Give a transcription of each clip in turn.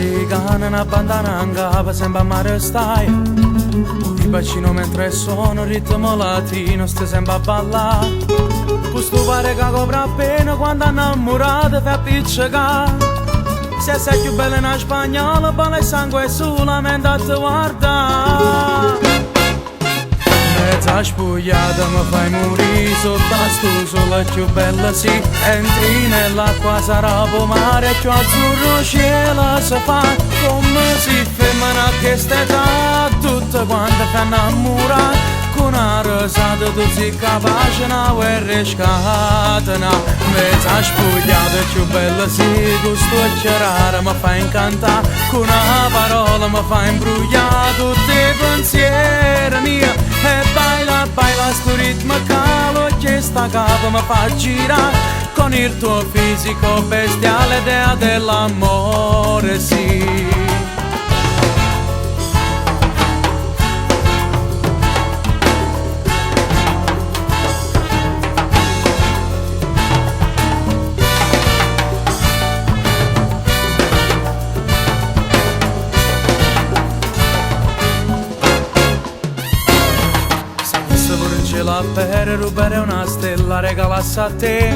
americana, una bandana in capo, sembra a mare stai. Il bacino mentre suono, ritmo latino, stai sempre a ballare. Questo pare che copra appena quando innamorate fa piccicare. Se sei più bella in spagnolo, balla il sangue sulla mente a te guardare. Mezza spogliata mi fai morire sotto sto sole più bella sì. Entri nell'acqua sarà mare più azzurro cielo si fa. Come si fermano a questa età tutte quante fanno innamorare. Con una rosata tu sei capace una guerra scatena. Mezza spogliata più bella sì. Gusto è raro mi fa incantare. Con una parola mi fa imbrugliare tutti i pensieri miei. E baila, baila sto ritmo calo che sta capo mi fa girare. Con il tuo fisico bestiale dea dell'amore sì. La per rubare una stella regalassi a te.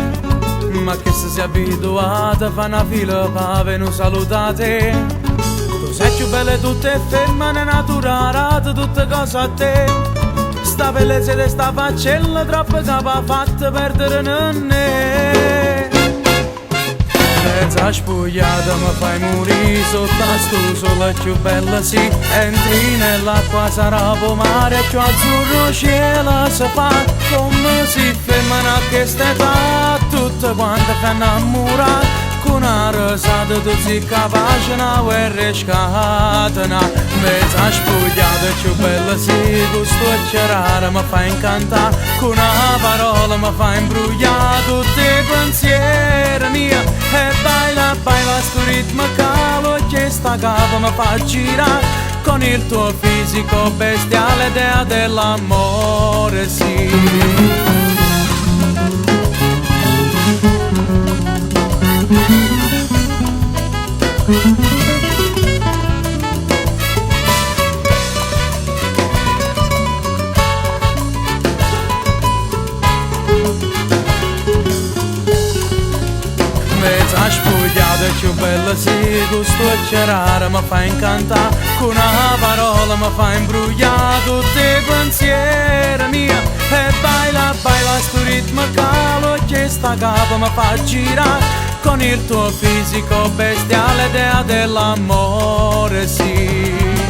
Ma che se sei abituata fa una fila per venire salutate. Tu sei più bella di tutte femmine naturali, tutte cose a te. Sta bellezza di sta faccella troppo capa fatta perdere nonne. Mezza spogliata mi fai morire sotto sto sole più bella sì. Entri nell'acqua sarà mare più azzurro cielo si fa. Come si fermano a questa età tutte quante fanno innamorare. Con una rosata tu sei capace una guerra scatena. Mezza spogliata più bella sì. Gusto è raro mi fa incantare. Con una parola mi fa imbrugliare tutti i pensieri miei. E baila, baila sto ritmo calo che sta capo mi fa girare. Con il tuo fisico bestiale dea dell'amore sì. Mezza spogliata più bella sì. Gusto è raro mi fa incantare. Con una parola mi fa imbrugliare tutti i pensieri miei. E baila, baila sto ritmo calo che sta capo mi fa girare. Con il tuo fisico bestiale dea dell'amore sì.